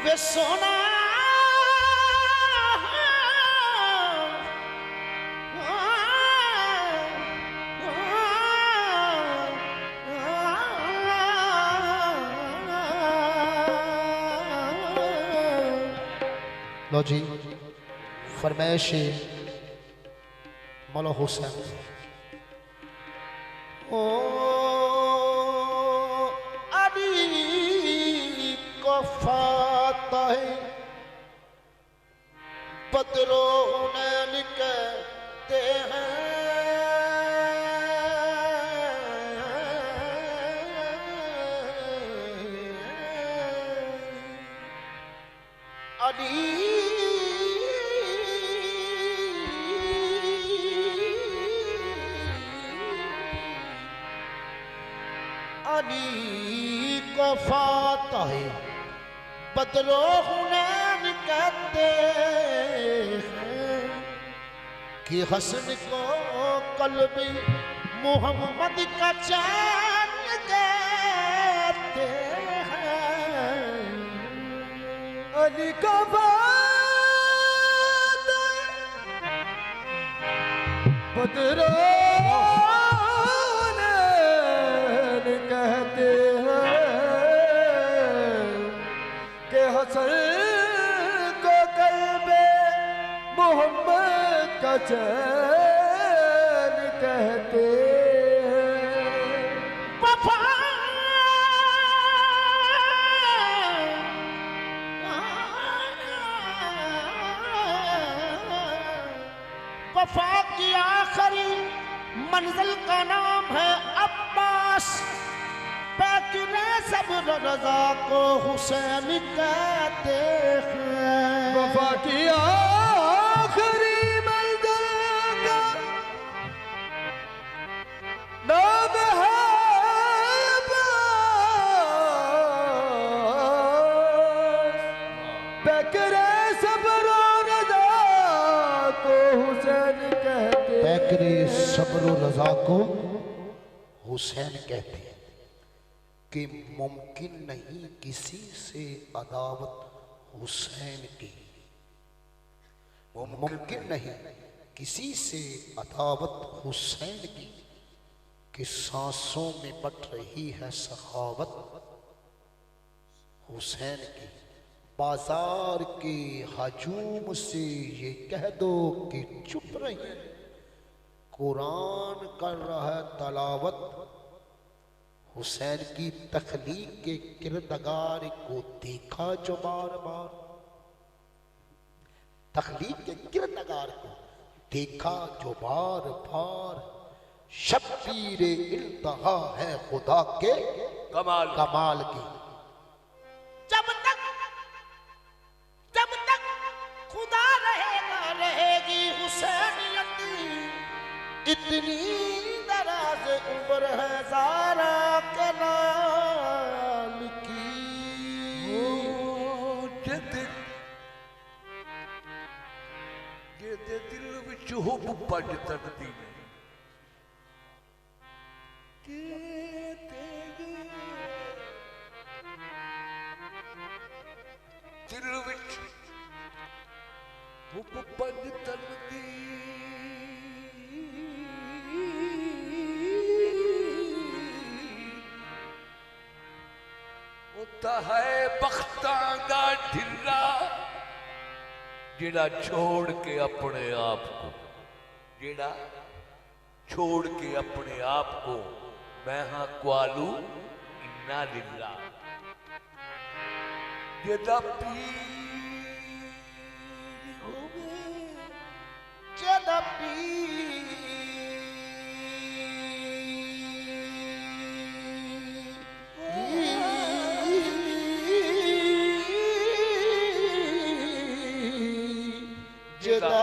वे सोना लो जी फरमाइश मौला हुसैन ओ अली को फातह बदरो ने कहते हैं अली अली को फातह बदलो हुनैन कहते हैं कि हसन को कल्बी मोहम्मद का चैन कहते हैं। अली का बदलो कहते हैं कि हसन को कल्बे मोहम्मद का चैन कहते हैं। वफा वफा की आखिरी मंजिल का नाम है अब्बास। पैकने सब्र रज़ा को हुसैन कहते हैं। वफा की आखिरी मंजिल का नाम है अब्बास। पैकने सब्र रज़ा को हुसैन कहते हैं। पैकरे सब्र रज़ा को हुसैन कहते हैं कि मुमकिन नहीं किसी से अदावत हुसैन की। मुमकिन नहीं किसी से अदावत हुसैन की कि सांसों में बट रही है सखावत हुसैन की। बाजार के हजूम से ये कह दो कि चुप रही, कुरान कर रहा है तलावत हुसैन की। तखलीक के किरदार को देखा जो बार बार, तखलीक के किरदार को देखा जो बार बार। शब्बीर इंतहा है खुदा के कमाल की। जब तक खुदा रहेगा रहेगी हुसैनियत। इतनी दराज उम्र है ज़ारा के लाल की। ये दिल विच हुब बज तकदी ने दिल विच हुब बज तकदी होता है बख्तां दा ढिल्ला जेड़ा छोड़ के अपने आप को, जेड़ा छोड़ के अपने आप को मैं हाँ क्वालू इन्ना लिल्ला। जेदा पीर होवे जेदा पीर जेदा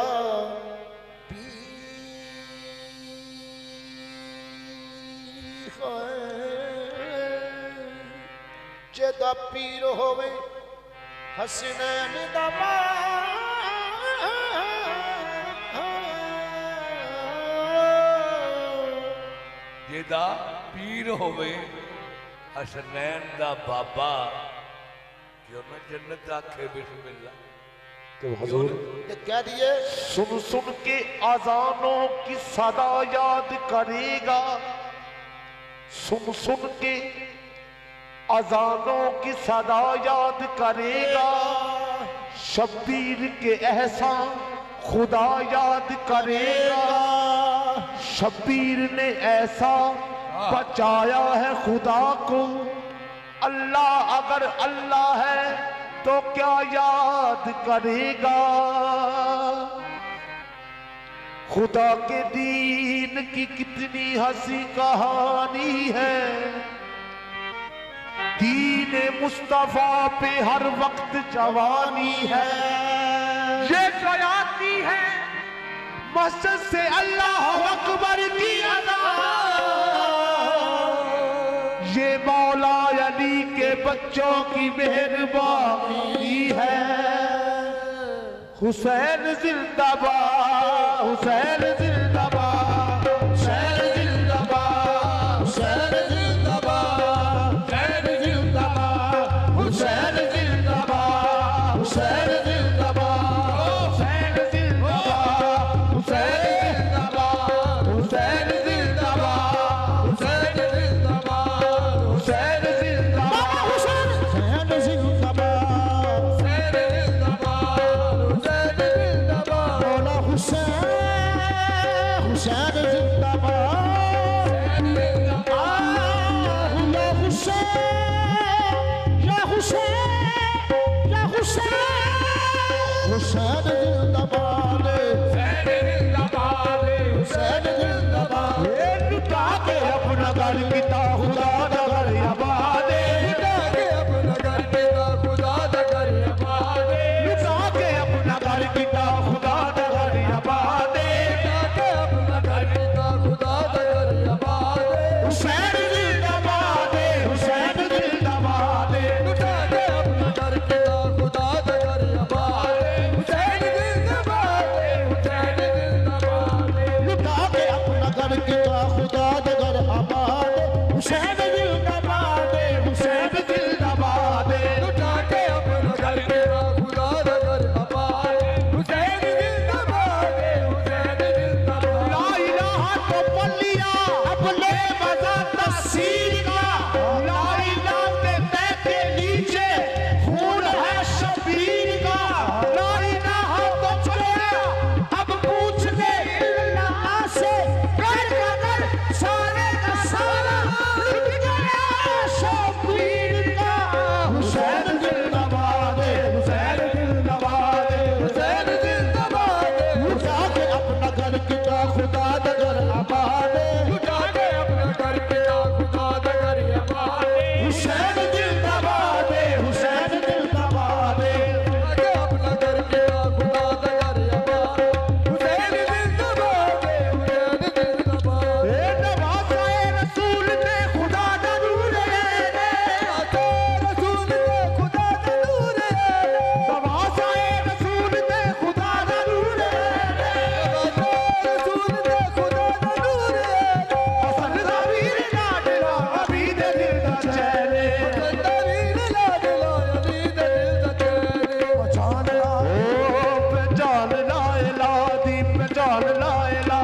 जेदा पीर होवे हसनैन दा जेदा पीर होवे हसनैन दा बाबा क्यों ना जन्नत आखे बिस्मिल्लाह। तो हुजूर ये कह दिए सुन सुन के अजानों की सदा याद करेगा, सुन सुन के अजानों की सदा याद करेगा, शब्बीर के एहसान खुदा याद करेगा। शब्बीर ने ऐसा बचाया है खुदा को, अल्लाह अगर अल्लाह है तो क्या याद करेगा। खुदा के दीन की कितनी हंसी कहानी है, दीन मुस्तफा पे हर वक्त जवानी है। ये गयाती है मस्जिद से अल्लाह अकबर की अज़ान, ये मौला अली के बच्चों की मेहरबानी है। हुसैन जिंदाबाद, हुसैन जिंदाबाद, हुसैन जिंदाबाद, हुसैन जिंदाबाद, हुसैन जिंदाबाद, हुसैन जिंदाबाद, हुसैन जिंदाबाद, हुसैन जिंदाबाद, हुसैन जिंदाबाद, हुसैन जिंदाबाद, हुसैन जिंदाबाद, हुसैन जिंदाबाद, हुसैन जिंदाबाद, हुसैन जिंदाबाद, हुसैन जिंदाबाद। ये लुटा के अपना घर पिता खुदा दा घर आबाद, लुटा के अपना घर पिता खुदा दा घर आबाद, लुटा के अपना घर पिता खुदा दा घर आबाद, लुटा के अपना घर पिता खुदा दा घर आबाद। हुसैन जिंदाबाद, हुसैन जिंदाबाद, लुटा के अपना घर पिता खुदा दा घर आबाद, हुसैन जिंदाबाद, हुसैन जिंदाबाद, लुटा के अपना घर किया खुदा दे घर आबाद। हुसैन जिंदाबाद, हुसैन जिंदाबाद, लुटा के अपना घर पिता खुदा दा घर आबाद, हुसैन जिंदाबाद, हुसैन जिंदाबाद। ला इलाहा तो पढ़ लिया अपने मज़ा तफसीर का, ला इलाहा के तय के नीचे खून है शबीर का, ला इलाहा तो पढ़ा अब पूछ ले अल्लाह से, कर कर सारे का सारा लुट गया शबीर का। हुसैन जिंदाबाद, हुसैन जिंदाबाद, हुसैन जिंदाबाद, लुटा के अपना घर किया खुदा दे घर आबाद। लुटा के अपना घर पिता खुदा दा घर आबाद, हुसैन जिंदाबाद, हुसैन जिंदाबाद। लुटा के अपना घर पिता खुदा दा घर आबाद, हुसैन जिंदाबाद, हुसैन जिंदाबाद। ए नवाज़े रसूल ने खुदा दा नूर है, रसूल ने खुदा दा नूर है, नवाज़े रसूल ने खुदा दा नूर है, रसूल ने खुदा दा नूर है। हसन दा वीर लाडला अभी दे दिल दा चैन, हसन दा वीर लाडला अभी दे दिल दा चैन। पहचान ला पहचान लायला दी, पहचान लायला,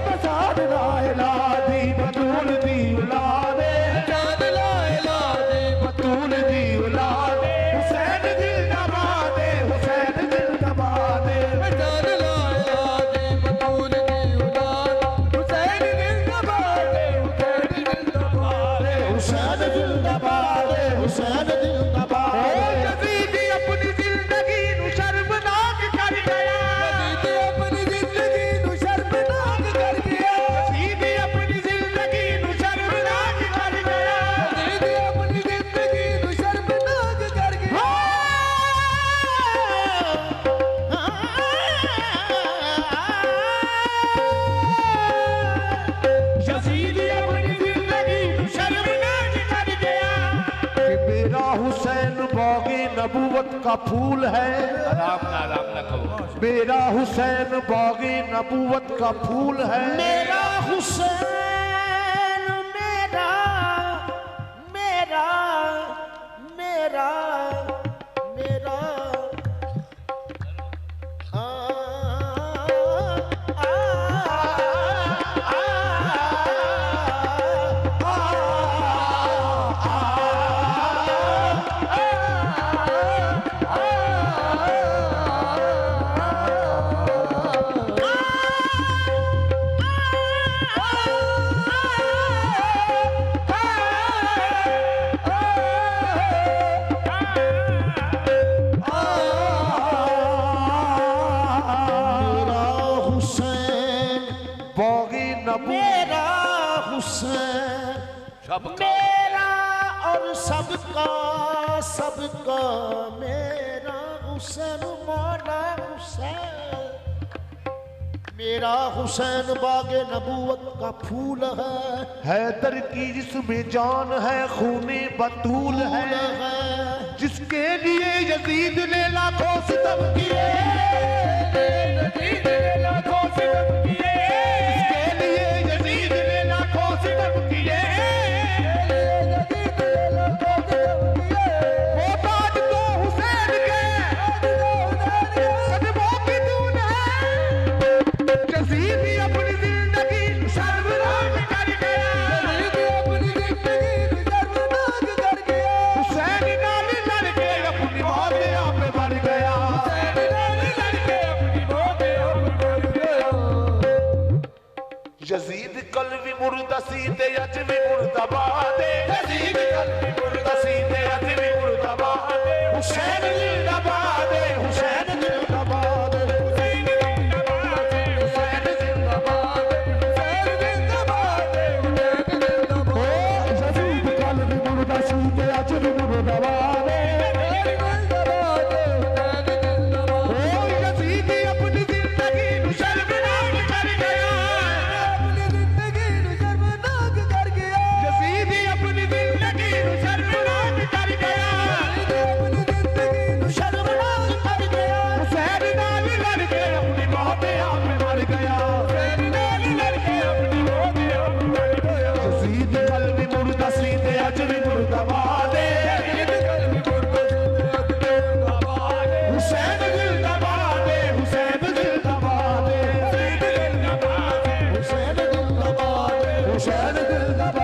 पहचान लायला दी बतूल दी औलाद, पहचान लायला दी बतूल दी औलाद। हुसैन जिंदाबाद, हुसैन जिंदाबाद, पहचान लायला दी बतूल दी औलाद, हुसैन जिंदाबाद, हुसैन जिंदाबाद, हुसैन जिंदाबाद, हुसैन जिंदाबाद। यज़ीदी अपनी जिंदगी नू शर्मनाक कर गया, यज़ीदी अपनी जिंदगी नू शर्मनाक कर गया, यज़ीदी अपनी जिंदगी नू शर्मनाक कर गया, यज़ीदी अपनी जिंदगी नू शर्मनाक कर गया। यज़ीदी अपनी जिंदगी नू शर्मनाक कर गया। कि मेरा हुसैन बाग़े नबूवत का फूल है, आराम ना कहो। मेरा हुसैन बाग़े नबूवत का फूल है, मेरा हुसैन मेरा मेरा मेरा हुसैन सबका मेरा और सबका सबका मेरा हुसैन मौला हुसैन मेरा हुसैन बागे नबूवत का फूल है हैदर की जिसमें जान है खूने बतूल है जिसके लिए यजीद ने लाखों सितम किए यजीद ने लाखों सितम किए जिसके लिए यजीद ने लाखों सितम किए वो ताज तो हुसैन के कदमों की धूल है यजीद अपनी जिंदगी शर्मनाक कर गया अपनी जिंदगी शर्मनाक कर गया हुसैन नाल लड़के अपनी मौत आप मर गया हुसैन नाल लड़के अपनी मौत आप मर गया यजीद कल्बी मुर्दसी ते अज भी मुर्दाबाद यजीद कल्बी मुर्दसी ते अज भी मुर्दाबाद हुसैन जिंदाबाद हुसैन जिंदाबाद हुसैन जिंदाबाद हुसैन जिंदाबाद हुसैन जिंदाबाद हुसैन जिंदाबाद यजीद कल्बी मुर्दसी ते अज भी मुर्दाबाद यजीद अपनी जिंदगी नु शर्मनाक कर गया अपनी जिंदगी नु शर्मनाक कर गया यजीद अपनी जिंदगी नु शर्मनाक कर गया अपनी जिंदगी नु शर्मनाक कर गया हुसैन नाल लड़के अपनी मौत आप मर गया हुसैन नाल लड़के अपनी मौत आप मर गया यजीद कल्बी मुर्दसी ते अज भी मुर्दाबाद यजीद कल्बी मुर्दसी ते अज भी मुर्दाबाद हुसैन जिंदाबाद हुसैन जिंदाबाद हुसैन जिंदाबाद हुसैन जिंदाबाद हुसैन जिंदाबाद